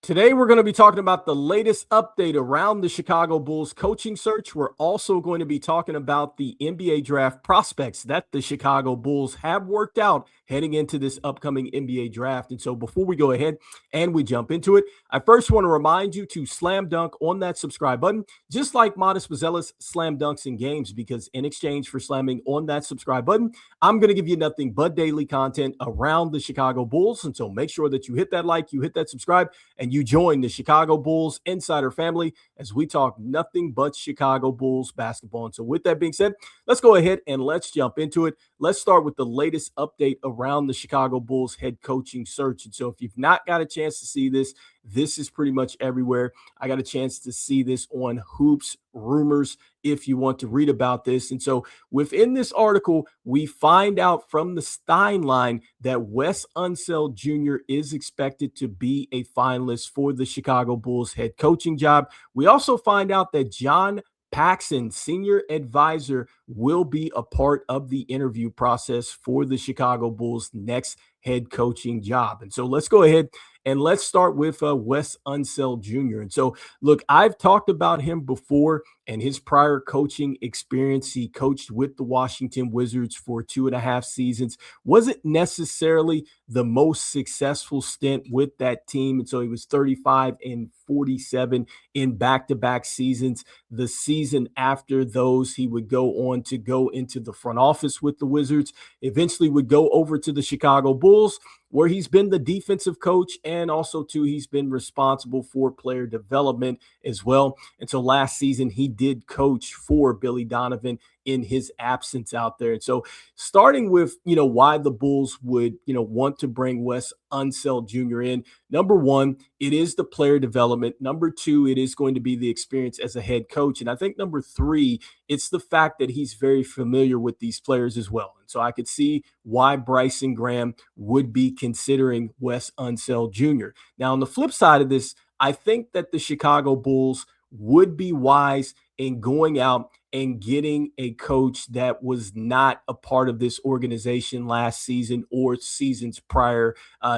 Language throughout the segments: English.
Today, we're going to be talking about the latest update around the Chicago Bulls coaching search. We're also going to be talking about the NBA draft prospects that the Chicago Bulls have worked out heading into this upcoming NBA draft. And so before we go ahead and we jump into it, I first want to remind you to slam dunk on that subscribe button, just like Modest Mazelis slam dunks in games, because in exchange for slamming on that subscribe button, I'm going to give you nothing but daily content around the Chicago Bulls. And so make sure that you hit that like, you hit that subscribe, and you join the Chicago Bulls Insider family as we talk nothing but Chicago Bulls basketball. And so with that being said, let's go ahead and let's jump into it. Let's start with the latest update around the Chicago Bulls head coaching search. And so if you've not got a chance to see this, this is pretty much everywhere. I got a chance to see this on Hoops Rumors if you want to read about this. And so within this article, we find out from the Stein line that Wes Unseld Jr. is expected to be a finalist for the Chicago Bulls head coaching job. We also find out that John Paxson, senior advisor, will be a part of the interview process for the Chicago Bulls' next head coaching job. And so let's go ahead and let's start with Wes Unseld Jr. And so, look, I've talked about him before and his prior coaching experience. He coached with the Washington Wizards for 2.5 seasons. Wasn't necessarily the most successful stint with that team. And so he was 35 and 47 in back-to-back seasons. The season after those, he would go on to go into the front office with the Wizards, eventually would go over to the Chicago Bulls, where he's been the defensive coach, and also too he's been responsible for player development as well. And so last season he did coach for Billy Donovan in his absence out there. And so starting with, why the Bulls would, want to bring Wes Unseld Jr. in. Number one, it is the player development. Number two, it is going to be the experience as a head coach. And I think number three, it's the fact that he's very familiar with these players as well. And so I could see why Bryson Graham would be considering Wes Unseld Jr. Now, on the flip side of this, I think that the Chicago Bulls would be wise in going out and getting a coach that was not a part of this organization last season or seasons prior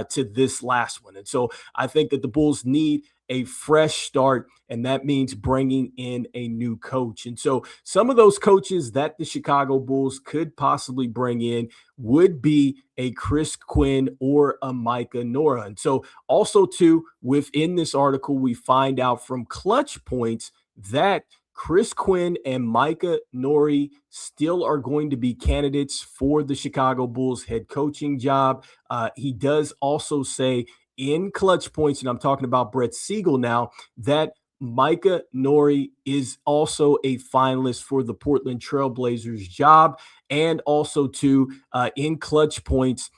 to this last one. And so I think that the Bulls need a fresh start, and that means bringing in a new coach. And so some of those coaches that the Chicago Bulls could possibly bring in would be a Chris Quinn or a Micah Nori. And so also too, within this article, we find out from Clutch Points that Chris Quinn and Micah Nori still are going to be candidates for the Chicago Bulls head coaching job. He does also say in Clutch Points, and I'm talking about Brett Siegel now, that Micah Nori is also a finalist for the Portland Trailblazers job. And also too, in Clutch Points,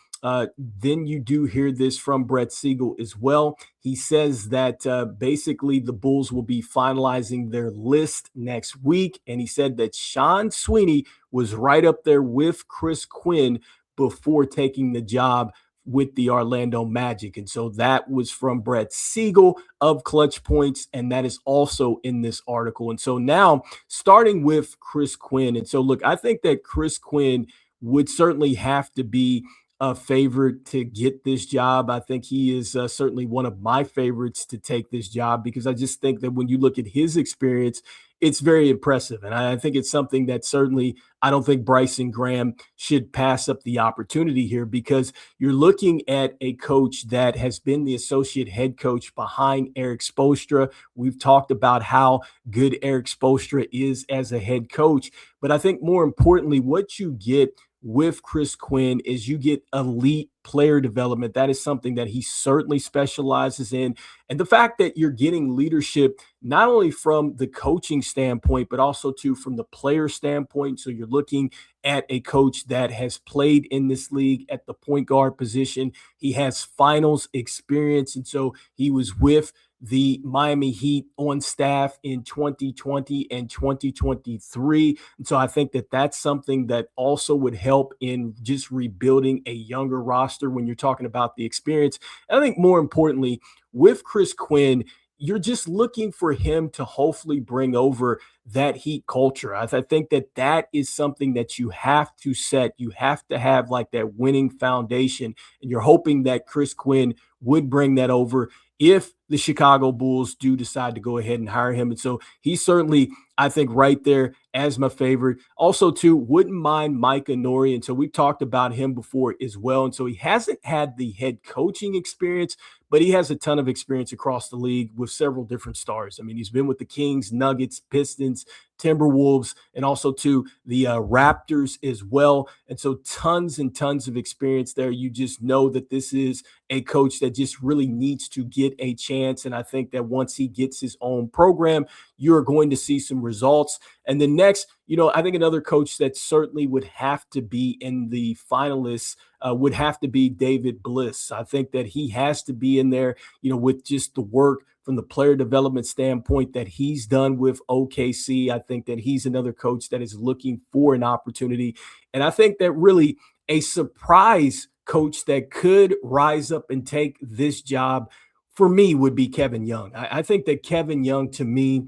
then you do hear this from Brett Siegel as well. He says that basically the Bulls will be finalizing their list next week. And he said that Sean Sweeney was right up there with Chris Quinn before taking the job with the Orlando Magic. And so that was from Brett Siegel of Clutch Points, and that is also in this article. And so now starting with Chris Quinn. And so look, I think that Chris Quinn would certainly have to be a favorite to get this job. I think he is certainly one of my favorites to take this job, because I just think that when you look at his experience, it's very impressive. And I think it's something that certainly I don't think Bryson Graham should pass up the opportunity here, because you're looking at a coach that has been the associate head coach behind Eric Spoelstra. We've talked about how good Eric Spoelstra is as a head coach. But I think more importantly, what you get with Chris Quinn is you get elite player development. That is something that he certainly specializes in. And the fact that you're getting leadership, not only from the coaching standpoint, but also too from the player standpoint. So you're looking at a coach that has played in this league at the point guard position. He has finals experience. And so he was with the Miami Heat on staff in 2020 and 2023. And so I think that that's something that also would help in just rebuilding a younger roster when you're talking about the experience. And I think more importantly, with Chris Quinn, you're just looking for him to hopefully bring over that Heat culture. I think that that is something that you have to set. You have to have like that winning foundation, and you're hoping that Chris Quinn would bring that over if the Chicago Bulls do decide to go ahead and hire him. And so he's certainly, I think, right there as my favorite. Also, too, wouldn't mind Micah Nori. And so we've talked about him before as well. And so he hasn't had the head coaching experience, but he has a ton of experience across the league with several different stars. I mean, he's been with the Kings, Nuggets, Pistons, Timberwolves, and also to the Raptors as well. And so tons and tons of experience there. You just know that this is a coach that just really needs to get a chance. And I think that once he gets his own program, you're going to see some results. And then next, I think another coach that certainly would have to be in the finalists would have to be David Bliss. I think that he has to be in there, with just the work from the player development standpoint that he's done with OKC. I think that he's another coach that is looking for an opportunity. And I think that really a surprise coach that could rise up and take this job for me would be Kevin Young. I think that Kevin Young, to me,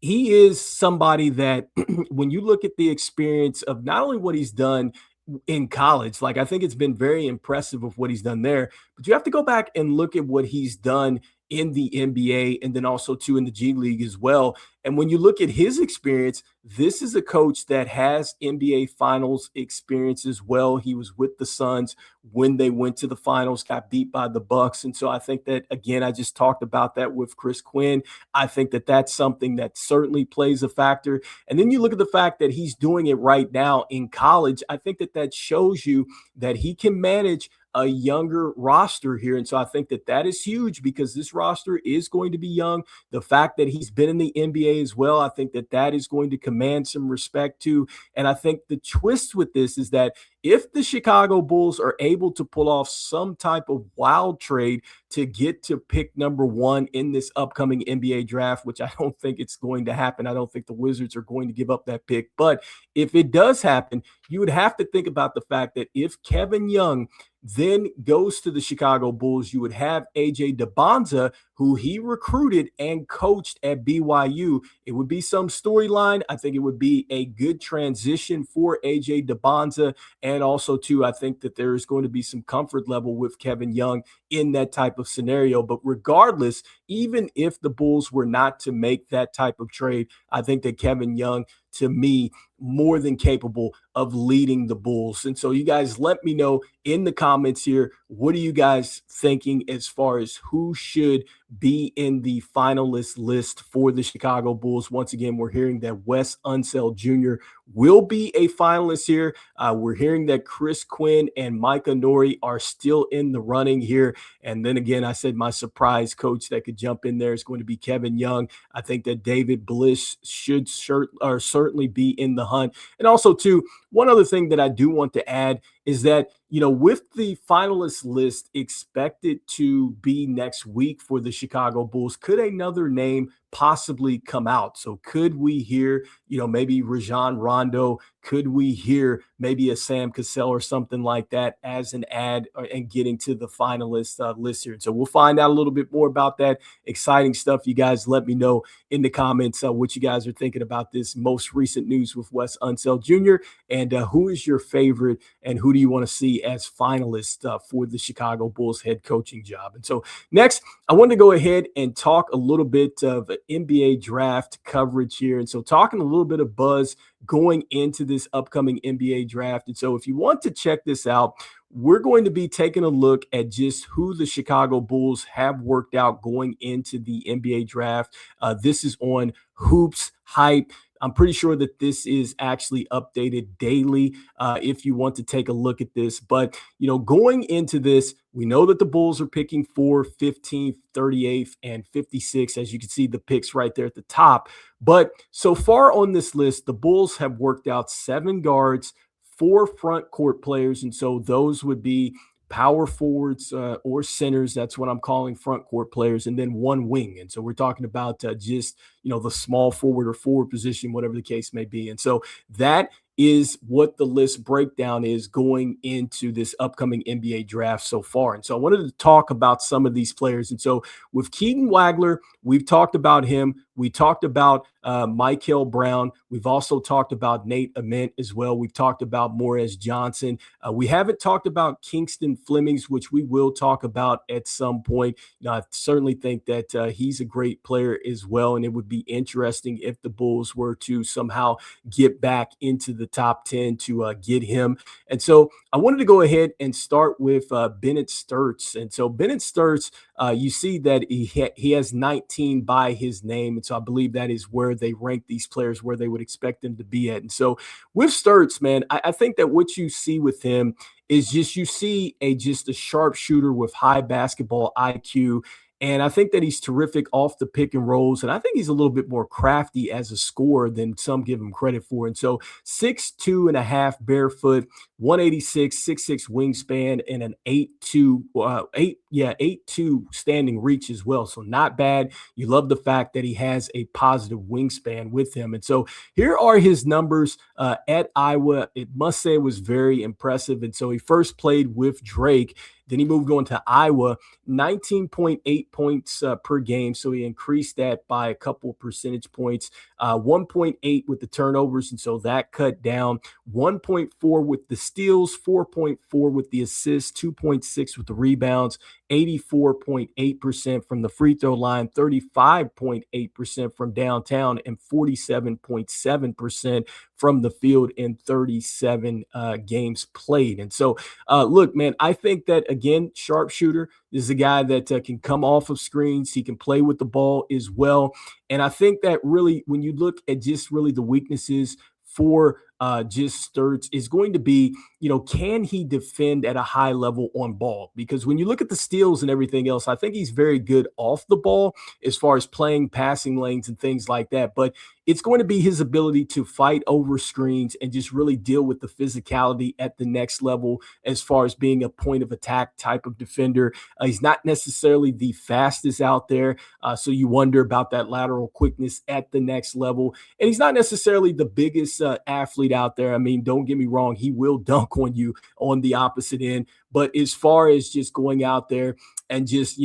he is somebody that when you look at the experience of not only what he's done in college, like I think it's been very impressive of what he's done there, but you have to go back and look at what he's done in the NBA and then also too in the G League as well. And when you look at his experience, this is a coach that has NBA finals experience as well. He was with the Suns when they went to the finals, got beat by the Bucks. And so I think that, again, I just talked about that with Chris Quinn. I think that that's something that certainly plays a factor. And then you look at the fact that he's doing it right now in college. I think that that shows you that he can manage a younger roster here. And so I think that that is huge because this roster is going to be young. The fact that he's been in the NBA as well, I think that that is going to command some respect too. And I think the twist with this is that if the Chicago Bulls are able to pull off some type of wild trade to get to pick number 1 in this upcoming NBA draft, which I don't think it's going to happen. I don't think the Wizards are going to give up that pick. But if it does happen, you would have to think about the fact that if Kevin Young then goes to the Chicago Bulls, you would have AJ DeBonza, who he recruited and coached at BYU. It would be some storyline. I think it would be a good transition for AJ DeBonza. And also, too, I think that there is going to be some comfort level with Kevin Young in that type of scenario. But regardless, even if the Bulls were not to make that type of trade, I think that Kevin Young, to me, more than capable of leading the Bulls. And so you guys let me know in the comments here, what are you guys thinking as far as who should be in the finalist list for the Chicago Bulls? Once again, we're hearing that Wes Unseld Jr. will be a finalist here. We're hearing that Chris Quinn and Micah Nori are still in the running here. And then again, I said my surprise coach that could jump in there is going to be Kevin Young. I think that David Bliss should certainly be in the hunt. And also, too, one other thing that I do want to add is that, with the finalist list expected to be next week for the Chicago Bulls, could another name possibly come out? So could we hear, maybe Rajon Rondo? Could we hear maybe a Sam Cassell or something like that as an ad and getting to the finalist list here? So we'll find out a little bit more about that. Exciting stuff. You guys let me know in the comments what you guys are thinking about this most recent news with Wes Unseld Jr. and who is your favorite and who do you want to see as finalists for the Chicago Bulls head coaching job? And so next, I want to go ahead and talk a little bit of NBA draft coverage here. And so talking a little bit of buzz going into this upcoming NBA draft. And so if you want to check this out, we're going to be taking a look at just who the Chicago Bulls have worked out going into the NBA draft. This is on Hoops Hype. I'm pretty sure that this is actually updated daily if you want to take a look at this. But, going into this, we know that the Bulls are picking 4, 15th, 38th, and 56th, as you can see the picks right there at the top. But so far on this list, the Bulls have worked out 7 guards, 4 front court players. And so those would be power forwards or centers. That's what I'm calling front court players, and then 1 wing. And so we're talking about just, the small forward or forward position, whatever the case may be. And so that is what the list breakdown is going into this upcoming NBA draft so far. And so I wanted to talk about some of these players. And so with Keaton Wagler, we've talked about him. We talked about Michael Brown. We've also talked about Nate Ament as well. We've talked about Morez Johnson. We haven't talked about Kingston Flemings, which we will talk about at some point. I certainly think that he's a great player as well, and it would be interesting if the Bulls were to somehow get back into the top 10 to get him. And so I wanted to go ahead and start with Bennett Stirtz. And so Bennett Stirtz, you see that he has 19 by his name. And so I believe that is where they rank these players, where they would expect them to be at. And so with Stirtz, man, I think that what you see with him is just you see just a sharpshooter with high basketball IQ. And I think that he's terrific off the pick and rolls. And I think he's a little bit more crafty as a scorer than some give him credit for. And so 6'2.5" barefoot, 186, 6'6" wingspan, and an 8'2" standing reach as well. So not bad. You love the fact that he has a positive wingspan with him. And so here are his numbers at Iowa. It must say it was very impressive. And so he first played with Drake. Then he moved on to Iowa, 19.8 points per game. So he increased that by a couple percentage points, 1.8 with the turnovers. And so that cut down, 1.4 with the steals, 4.4 with the assists, 2.6 with the rebounds, 84.8% from the free throw line, 35.8% from downtown, and 47.7% from the field in 37 games played. And so, look, man, I think that, again, sharpshooter is a guy that can come off of screens. He can play with the ball as well. And I think that really, when you look at just really the weaknesses for just Stirtz is going to be, can he defend at a high level on ball? Because when you look at the steals and everything else, I think he's very good off the ball as far as playing passing lanes and things like that. But it's going to be his ability to fight over screens and just really deal with the physicality at the next level as far as being a point of attack type of defender. He's not necessarily the fastest out there. So you wonder about that lateral quickness at the next level. And he's not necessarily the biggest athlete out there. I mean, don't get me wrong. He will dunk on you on the opposite end. But as far as just going out there and just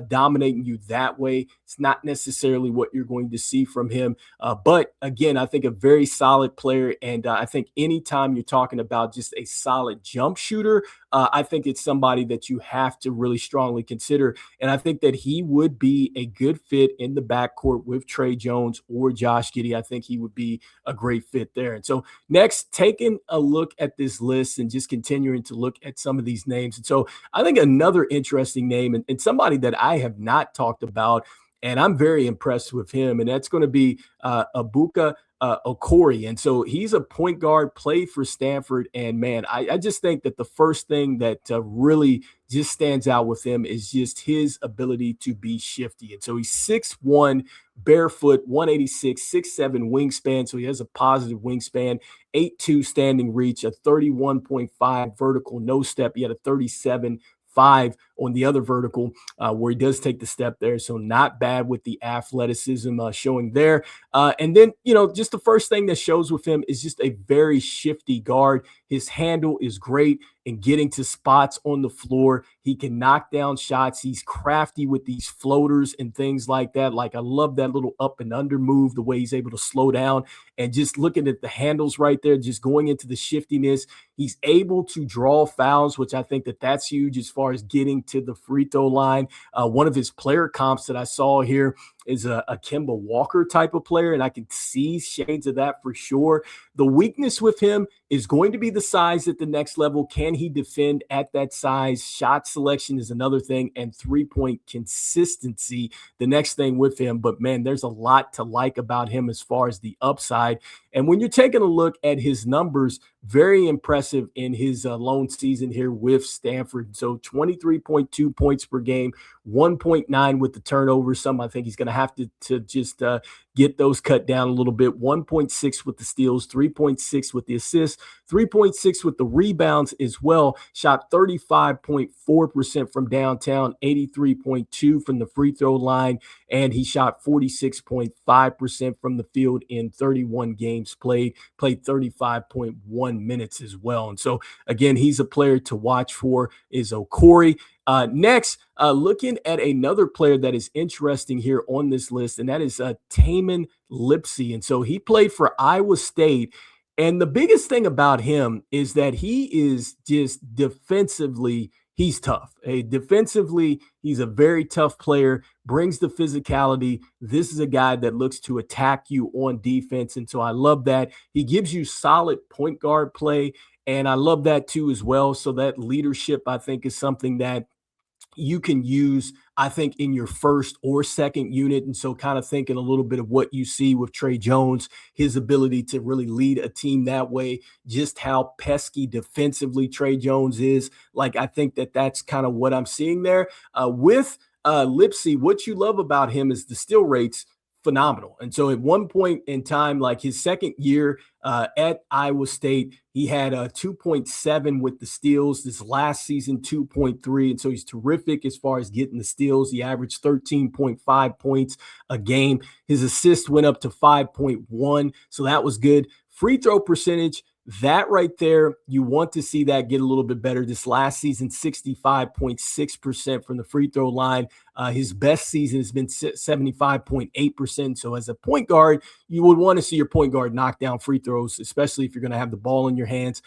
dominating you that way, it's not necessarily what you're going to see from him. But again, I think a very solid player. And I think anytime you're talking about just a solid jump shooter, I think it's somebody that you have to really strongly consider. And I think that he would be a good fit in the backcourt with Trey Jones or Josh Giddey. I think he would be a great fit there. And so next, taking a look at this list and just continuing to look at some of these names. And so I think another interesting name and somebody that I have not talked about, and I'm very impressed with him, and that's going to be Ebuka Okorie. And so he's a point guard, played for Stanford. And man, I just think that the first thing that really just stands out with him is just his ability to be shifty. And so he's 6'1", barefoot, 186, 6'7" wingspan. So he has a positive wingspan, 8'2" standing reach, a 31.5 vertical no step. He had a 37.5 on the other vertical where he does take the step there. So not bad with the athleticism showing there. And then, just the first thing that shows with him is just a very shifty guard. His handle is great in getting to spots on the floor. He can knock down shots. He's crafty with these floaters and things like that. Like, I love that little up and under move, the way he's able to slow down and just looking at the handles right there, just going into the shiftiness. He's able to draw fouls, which I think that's huge as far as getting to the free throw line. One of his player comps that I saw here is a Kemba Walker type of player, and I can see shades of that for sure. The weakness with him is going to be the size at the next level. Can he defend at that size? Shot selection is another thing, and three-point consistency, the next thing with him. But, man, there's a lot to like about him as far as the upside. And when you're taking a look at his numbers, very impressive in his lone season here with Stanford. So 23.2 points per game, 1.9 with the turnovers. Some I think he's going to have to just get those cut down a little bit. 1.6 with the steals, 3.6 with the assists, 3.6 with the rebounds as well. Shot 35.4% from downtown, 83.2 from the free throw line, and he shot 46.5% from the field in 31 games played 35.1 minutes as well. And so again, he's a player to watch for is Okorie. Next, looking at another player that is interesting here on this list, and that is Tamin Lipsey. And so he played for Iowa State. And the biggest thing about him is that he is just defensively, he's tough. Defensively, he's a very tough player, brings the physicality. This is a guy that looks to attack you on defense. And so I love that. He gives you solid point guard play. And I love that too as well. So that leadership, I think, is something that you can use, I think, in your first or second unit. And so kind of thinking a little bit of what you see with Tre Jones, his ability to really lead a team that way, just how pesky defensively Tre Jones is. Like, I think that that's kind of what I'm seeing there. With Lipsey, what you love about him is the steal rates, phenomenal. And so at one point in time, like his second year at Iowa State, he had a 2.7 with the steals. This last season, 2.3. And so he's terrific as far as getting the steals. He averaged 13.5 points a game. His assist went up to 5.1. So that was good. Free throw percentage, that right there, you want to see that get a little bit better. This last season, 65.6% from the free throw line. His best season has been 75.8%. So as a point guard, you would want to see your point guard knock down free throws, especially if you're going to have the ball in your hands.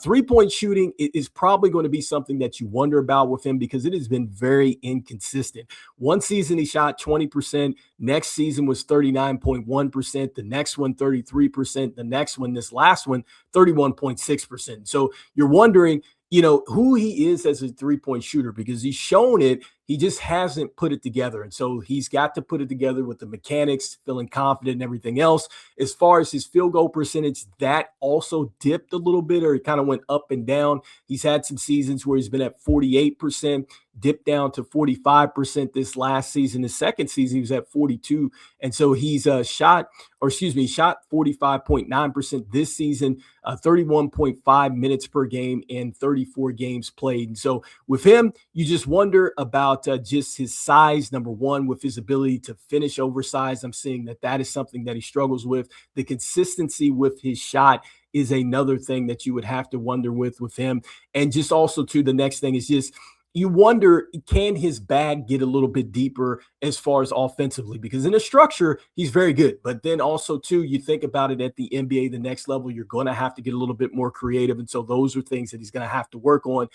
Three-point shooting is probably going to be something that you wonder about with him because it has been very inconsistent. One season he shot 20%. Next season was 39.1%. The next one, 33%. The next one, this last one, 31.6%. So you're wondering, who he is as a three-point shooter because he's shown it. He just hasn't put it together. And so he's got to put it together with the mechanics, feeling confident and everything else. As far as his field goal percentage, that also dipped a little bit, or it kind of went up and down. He's had some seasons where he's been at 48%, dipped down to 45% this last season. His second season, he was at 42. And so he's shot 45.9% this season, 31.5 minutes per game in 34 games played. And so with him, you just wonder about just his size, number one, with his ability to finish oversized. I'm seeing that is something that he struggles with. The consistency with his shot is another thing that you would have to wonder with him. And just also, too, the next thing is just, you wonder, can his bag get a little bit deeper as far as offensively? Because in a structure, he's very good. But then also, too, you think about it at the NBA, the next level, you're going to have to get a little bit more creative. And so those are things that he's going to have to work on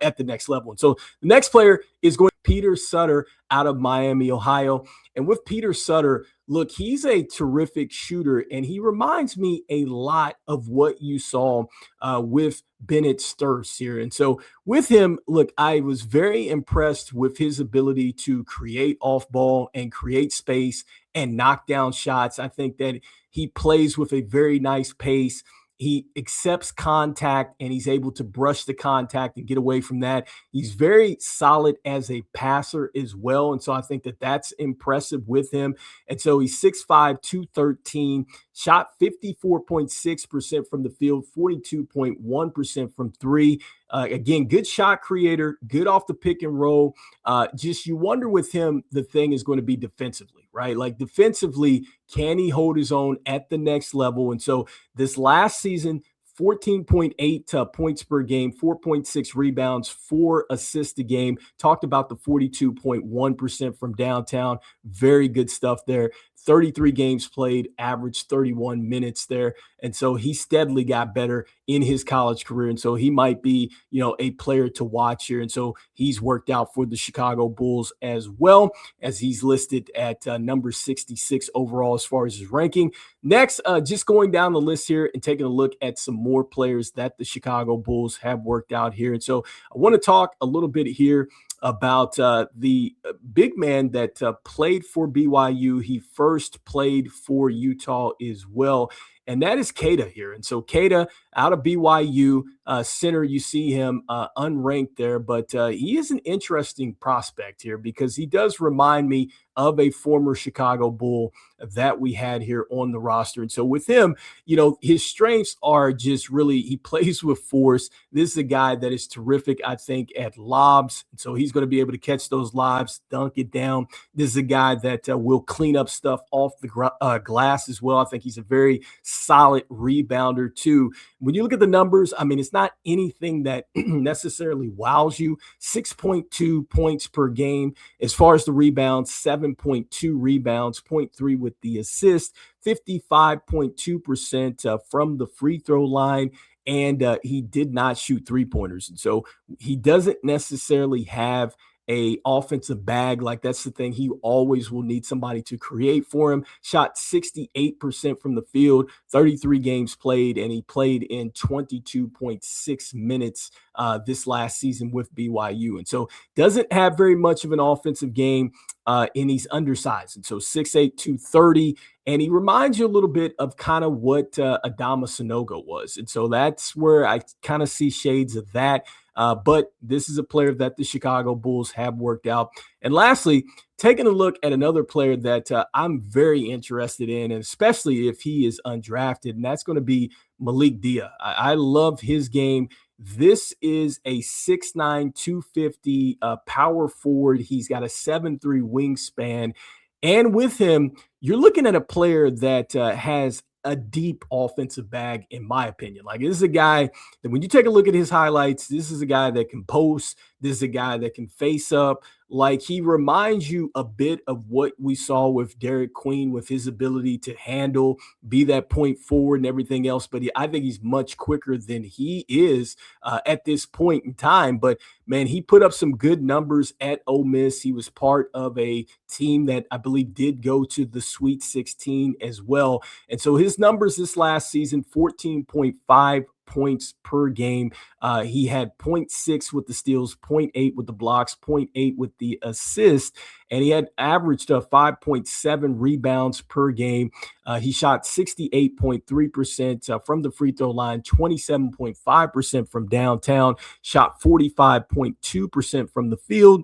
at the next level. And so the next player is going Peter Suder out of Miami, Ohio. And with Peter Suder, look, he's a terrific shooter, and he reminds me a lot of what you saw with Bennett Stirtz here. And so with him, look, I was very impressed with his ability to create off ball and create space and knock down shots. I think that he plays with a very nice pace. He accepts contact and he's able to brush the contact and get away from that. He's very solid as a passer as well. And so I think that that's impressive with him. And so he's 6'5", 213, shot 54.6% from the field, 42.1% from three. Again, good shot creator, good off the pick and roll. Just you wonder with him, the thing is going to be defensively, right? Like defensively, can he hold his own at the next level? And so this last season, 14.8 points per game, 4.6 rebounds, 4 assists a game. Talked about the 42.1% from downtown. Very good stuff there. 33 games played, averaged 31 minutes there. And so he steadily got better in his college career. And so he might be, a player to watch here. And so he's worked out for the Chicago Bulls as well, as he's listed at number 66 overall as far as his ranking. Next, just going down the list here and taking a look at some more players that the Chicago Bulls have worked out here. And so I want to talk a little bit here about the big man that played for BYU. He first played for Utah as well, and that is Keita here. And so Keita out of BYU. Center, you see him unranked there, but he is an interesting prospect here because he does remind me of a former Chicago Bull that we had here on the roster. And so with him, his strengths are just really, he plays with force. This is a guy that is terrific, I think, at lobs. And so he's going to be able to catch those lobs, dunk it down. This is a guy that will clean up stuff off the glass as well. I think he's a very solid rebounder too. When you look at the numbers, I mean, it's not anything that necessarily wows you. 6.2 points per game. As far as the rebounds, 7.2 rebounds, 0.3 with the assist, 55.2% from the free throw line. And he did not shoot three-pointers. And so he doesn't necessarily have a offensive bag. Like, that's the thing. He always will need somebody to create for him. Shot 68% from the field, 33 games played, and he played in 22.6 minutes this last season with BYU. And so doesn't have very much of an offensive game, and he's undersized. And so 6'8", 230. And he reminds you a little bit of kind of what Adama Sanogo was. And so that's where I kind of see shades of that. But this is a player that the Chicago Bulls have worked out. And lastly, taking a look at another player that I'm very interested in, and especially if he is undrafted, and that's going to be Malik Dia. I love his game. This is a 6'9", 250 power forward. He's got a 7'3" wingspan. And with him, you're looking at a player that has a deep offensive bag, in my opinion. Like, this is a guy that when you take a look at his highlights, this is a guy that can post. This is a guy that can face up. Like, he reminds you a bit of what we saw with Derek Queen, with his ability to handle, be that point forward and everything else. But I think he's much quicker than he is at this point in time. But man, he put up some good numbers at Ole Miss. He was part of a team that I believe did go to the Sweet 16 as well. And so his numbers this last season, 14.5 points per game. He had 0.6 with the steals, 0.8 with the blocks, 0.8 with the assist, and he had averaged 5.7 rebounds per game. He shot 68.3% from the free throw line, 27.5% from downtown, shot 45.2% from the field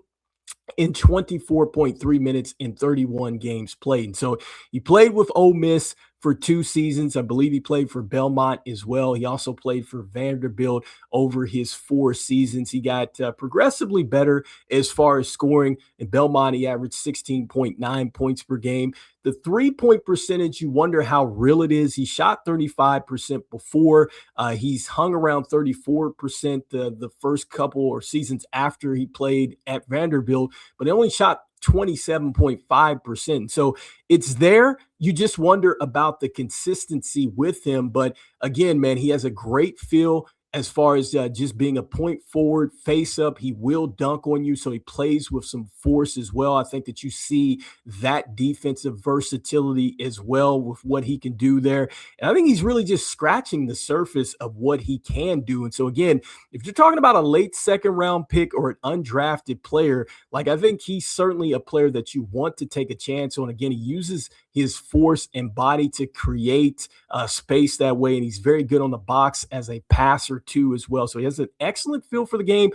in 24.3 minutes in 31 games played. And so he played with Ole Miss for 2 seasons. I believe he played for Belmont as well. He also played for Vanderbilt over his 4 seasons. He got progressively better as far as scoring. In Belmont, he averaged 16.9 points per game. The 3-point percentage, you wonder how real it is. He shot 35% before. He's hung around 34% the first couple or seasons after he played at Vanderbilt, but he only shot 27.5%. So it's there. You just wonder about the consistency with him. But again, man, he has a great feel as far as just being a point forward, face up. He will dunk on you, so he plays with some force as well. I think that you see that defensive versatility as well with what he can do there. And I think he's really just scratching the surface of what he can do. And so again, if you're talking about a late second round pick or an undrafted player, like, I think he's certainly a player that you want to take a chance on. Again, he uses his force and body to create space that way, and he's very good on the box as a passer too as well. So he has an excellent feel for the game.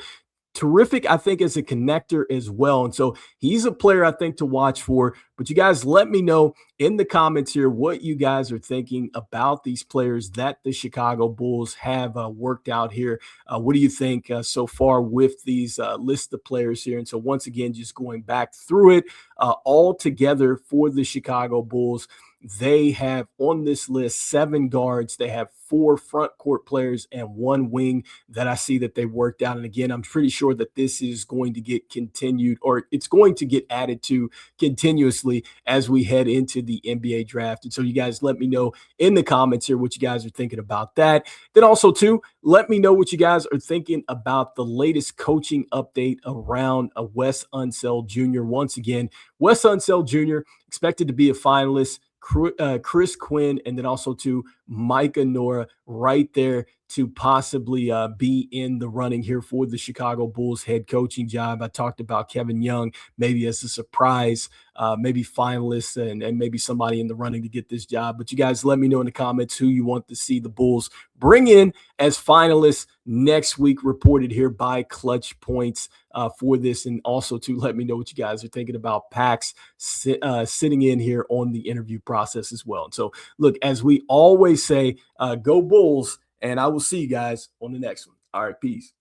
Terrific, I think, as a connector as well. And so he's a player I think to watch for. But you guys, let me know in the comments here what you guys are thinking about these players that the Chicago Bulls have worked out here. What do you think so far with these list of players here? And so once again, just going back through it all together for the Chicago Bulls, they have on this list 7 guards. They have 4 front court players and 1 wing that I see that they worked out. And again, I'm pretty sure that this is going to get continued, or it's going to get added to continuously as we head into the NBA draft. And so you guys let me know in the comments here what you guys are thinking about that. Then also too, let me know what you guys are thinking about the latest coaching update around Wes Unseld Jr. Once again, Wes Unseld Jr. expected to be a finalist. Chris Quinn, and then also to Micah Nori right there to possibly be in the running here for the Chicago Bulls head coaching job. I talked about Kevin Young, maybe as a surprise, maybe finalists and maybe somebody in the running to get this job. But you guys let me know in the comments who you want to see the Bulls bring in as finalists next week, reported here by Clutch Points for this. And also to let me know what you guys are thinking about Pax sitting in here on the interview process as well. And so look, as we always say, go Bulls, and I will see you guys on the next one. All right, peace.